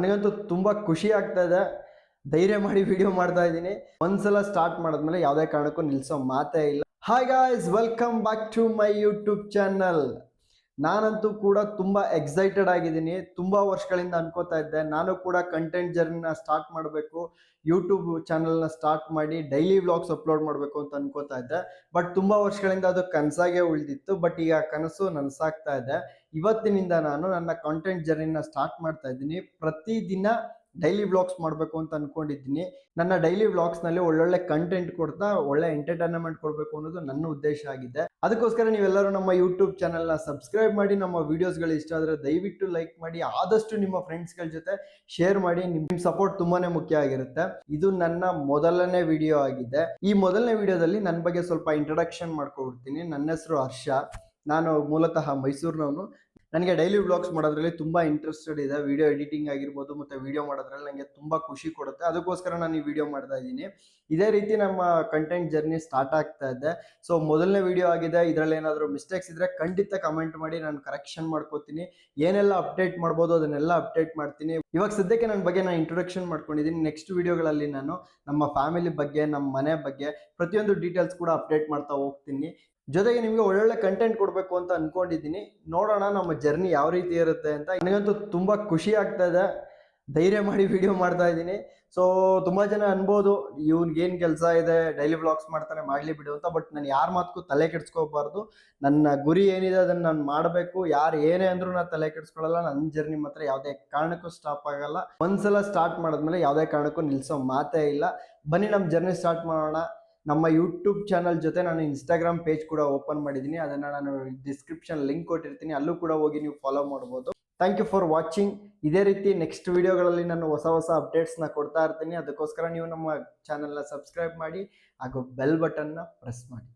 ನನಗಂತೂ ತುಂಬಾ ಖುಷಿ ಆಗ್ತಾ ಇದೆ. ಧೈರ್ಯ ಮಾಡಿ ವಿಡಿಯೋ ಮಾಡ್ತಾ ಇದ್ದೀನಿ. ಒಂದ್ಸಲ ಸ್ಟಾರ್ಟ್ ಮಾಡಿದ್ಮೇಲೆ ಯಾವುದೇ ಕಾರಣಕ್ಕೂ ನಿಲ್ಸೋ ಮಾತೇ ಇಲ್ಲ. Hi guys, welcome back to my YouTube channel. ನಾನಂತೂ ಕೂಡ ತುಂಬಾ ಎಕ್ಸೈಟೆಡ್ ಆಗಿದ್ದೀನಿ. ತುಂಬಾ ವರ್ಷಗಳಿಂದ ಅನ್ಕೋತಾ ಇದ್ದೆ ನಾನು ಕೂಡ ಕಂಟೆಂಟ್ ಜರ್ನಿನ ಸ್ಟಾರ್ಟ್ ಮಾಡಬೇಕು, ಯೂಟ್ಯೂಬ್ ಚಾನಲ್ನ ಸ್ಟಾರ್ಟ್ ಮಾಡಿ ಡೈಲಿ ವ್ಲಾಗ್ಸ್ ಅಪ್ಲೋಡ್ ಮಾಡಬೇಕು ಅಂತ ಅನ್ಕೋತಾ ಇದ್ದೆ. ಬಟ್ ತುಂಬಾ ವರ್ಷಗಳಿಂದ ಅದು ಕನಸಾಗೆ ಉಳಿದಿತ್ತು. ಬಟ್ ಈಗ ಕನಸು ನನಸಾಗ್ತಾ ಇದೆ. ಇವತ್ತಿನಿಂದ ನಾನು ನನ್ನ ಕಾಂಟೆಂಟ್ ಜರ್ನಿನ ಸ್ಟಾರ್ಟ್ ಮಾಡ್ತಾ ಇದ್ದೀನಿ. ಪ್ರತಿದಿನ ಡೈಲಿ ವ್ಲಾಗ್ಸ್ ಮಾಡಬೇಕು ಅಂತ ಅನ್ಕೊಂಡಿದ್ದೀನಿ. ನನ್ನ ಡೈಲಿ ವ್ಲಾಗ್ಸ್ ನಲ್ಲಿ ಒಳ್ಳೊಳ್ಳೆ ಕಂಟೆಂಟ್ ಕೊಡ್ತಾ ಒಳ್ಳೆ ಎಂಟರ್ಟೈನ್ಮೆಂಟ್ ಕೊಡಬೇಕು ಅನ್ನೋದು ನನ್ನ ಉದ್ದೇಶ ಆಗಿದೆ. ಅದಕ್ಕೋಸ್ಕರ ನೀವೆಲ್ಲರೂ ನಮ್ಮ ಯೂಟ್ಯೂಬ್ ಚಾನಲ್ನ ಸಬ್ಸ್ಕ್ರೈಬ್ ಮಾಡಿ. ನಮ್ಮ ವಿಡಿಯೋಸ್ಗಳು ಇಷ್ಟ ಆದರೆ ದಯವಿಟ್ಟು ಲೈಕ್ ಮಾಡಿ, ಆದಷ್ಟು ನಿಮ್ಮ ಫ್ರೆಂಡ್ಸ್ಗಳ ಜೊತೆ ಶೇರ್ ಮಾಡಿ. ನಿಮ್ಮ ಸಪೋರ್ಟ್ ತುಂಬಾನೇ ಮುಖ್ಯ ಆಗಿರುತ್ತೆ. ಇದು ನನ್ನ ಮೊದಲನೇ ವಿಡಿಯೋ ಆಗಿದೆ. ಈ ಮೊದಲನೇ ವಿಡಿಯೋದಲ್ಲಿ ನನ್ನ ಬಗ್ಗೆ ಸ್ವಲ್ಪ ಇಂಟ್ರಡಕ್ಷನ್ ಮಾಡ್ಕೊಬಿಡ್ತೀನಿ. ನನ್ನ ಹೆಸರು ಹರ್ಷ. ನಾನು ಮೂಲತಃ ಮೈಸೂರಿನವನು. ನನಗೆ ಡೈಲಿ ವ್ಲಾಗ್ಸ್ ಮಾಡೋದ್ರಲ್ಲಿ ತುಂಬಾ ಇಂಟ್ರೆಸ್ಟೆಡ್ ಇದೆ. ವಿಡಿಯೋ ಎಡಿಟಿಂಗ್ ಆಗಿರ್ಬೋದು ಮತ್ತೆ ವಿಡಿಯೋ ಮಾಡೋದ್ರಲ್ಲಿ ನನಗೆ ತುಂಬಾ ಖುಷಿ ಕೊಡುತ್ತೆ. ಅದಕ್ಕೋಸ್ಕರ ನಾನು ಈ ವಿಡಿಯೋ ಮಾಡ್ತಾ ಇದ್ದೀನಿ. ಇದೇ ರೀತಿ ನಮ್ಮ ಕಂಟೆಂಟ್ ಜರ್ನಿ ಸ್ಟಾರ್ಟ್ ಆಗ್ತಾ ಇದೆ. ಸೊ ಮೊದಲನೇ ವಿಡಿಯೋ ಆಗಿದೆ. ಇದರಲ್ಲಿ ಏನಾದರೂ ಮಿಸ್ಟೇಕ್ಸ್ ಇದ್ರೆ ಖಂಡಿತ ಕಮೆಂಟ್ ಮಾಡಿ, ನಾನು ಕರೆಕ್ಷನ್ ಮಾಡ್ಕೋತೀನಿ. ಏನೆಲ್ಲ ಅಪ್ಡೇಟ್ ಮಾಡ್ಬೋದು ಅದನ್ನೆಲ್ಲ ಅಪ್ಡೇಟ್ ಮಾಡ್ತೀನಿ. ಇವಾಗ ಸದ್ಯಕ್ಕೆ ನನ್ನ ಬಗ್ಗೆ ನಾನು ಇಂಟ್ರೊಡಕ್ಷನ್ ಮಾಡ್ಕೊಂಡಿದ್ದೀನಿ. ನೆಕ್ಸ್ಟ್ ವಿಡಿಯೋಗಳಲ್ಲಿ ನಾನು ನಮ್ಮ ಫ್ಯಾಮಿಲಿ ಬಗ್ಗೆ, ನಮ್ಮ ಮನೆ ಬಗ್ಗೆ ಪ್ರತಿಯೊಂದು ಡೀಟೇಲ್ಸ್ ಕೂಡ ಅಪ್ಡೇಟ್ ಮಾಡ್ತಾ ಹೋಗ್ತೀನಿ. ಜೊತೆಗೆ ನಿಮಗೆ ಒಳ್ಳೊಳ್ಳೆ ಕಂಟೆಂಟ್ ಕೊಡಬೇಕು ಅಂತ ಅನ್ಕೊಂಡಿದ್ದೀನಿ. ನೋಡೋಣ ನಮ್ಮ ಜರ್ನಿ ಯಾವ ರೀತಿ ಇರುತ್ತೆ ಅಂತ. ನನಗಂತೂ ತುಂಬಾ ಖುಷಿ ಆಗ್ತಾ ಇದೆ. ಧೈರ್ಯ ಮಾಡಿ ವಿಡಿಯೋ ಮಾಡ್ತಾ ಇದ್ದೀನಿ. ಸೊ ತುಂಬಾ ಜನ ಅನ್ಬೋದು, ಇವ್ನಿಗೆ ಏನ್ ಕೆಲಸ ಇದೆ, ಡೈಲಿ ವ್ಲಾಗ್ಸ್ ಮಾಡ್ತಾನೆ, ಮಾಡ್ಲಿ ಬಿಡು ಅಂತ. ಬಟ್ ನಾನು ಯಾರ ಮಾತಕ್ಕೂ ತಲೆ ಕೆಡ್ಸ್ಕೋಬಾರ್ದು. ನನ್ನ ಗುರಿ ಏನಿದೆ ಅದನ್ನ ನಾನು ಮಾಡಬೇಕು. ಯಾರು ಏನೇ ಅಂದ್ರೂ ನಾನು ತಲೆ ಕೆಡ್ಸ್ಕೊಳ್ಳಲ್ಲ. ನನ್ನ ಜರ್ನಿ ಮಾತ್ರ ಯಾವುದೇ ಕಾರಣಕ್ಕೂ ಸ್ಟಾಪ್ ಆಗಲ್ಲ. ಒಂದ್ಸಲ ಸ್ಟಾರ್ಟ್ ಮಾಡಿದ್ಮೇಲೆ ಯಾವುದೇ ಕಾರಣಕ್ಕೂ ನಿಲ್ಸೋ ಮಾತೇ ಇಲ್ಲ. ಬನ್ನಿ ನಮ್ಮ ಜರ್ನಿ ಸ್ಟಾರ್ಟ್ ಮಾಡೋಣ. ನಮ್ಮ ಯೂಟ್ಯೂಬ್ ಚಾನಲ್ ಜೊತೆ ನಾನು ಇನ್ಸ್ಟಾಗ್ರಾಮ್ ಪೇಜ್ ಕೂಡ ಓಪನ್ ಮಾಡಿದ್ದೀನಿ. ಅದನ್ನು ನಾನು ಡಿಸ್ಕ್ರಿಪ್ಷನ್ ಲಿಂಕ್ ಕೊಟ್ಟಿರ್ತೀನಿ, ಅಲ್ಲೂ ಕೂಡ ಹೋಗಿ ನೀವು ಫಾಲೋ ಮಾಡ್ಬೋದು. Thank you for watching. ಇದೇ ರೀತಿ ನೆಕ್ಸ್ಟ್ ವಿಡಿಯೋಗಳಲ್ಲಿ ನಾನು ಹೊಸ ಹೊಸ ಅಪ್ಡೇಟ್ಸ್ನ ಕೊಡ್ತಾ ಇರ್ತೀನಿ. ಅದಕ್ಕೋಸ್ಕರ ನೀವು ನಮ್ಮ ಚಾನಲ್ನ ಸಬ್ಸ್ಕ್ರೈಬ್ ಮಾಡಿ ಹಾಗೂ ಬೆಲ್ ಬಟನ್ನ ಪ್ರೆಸ್ ಮಾಡಿ.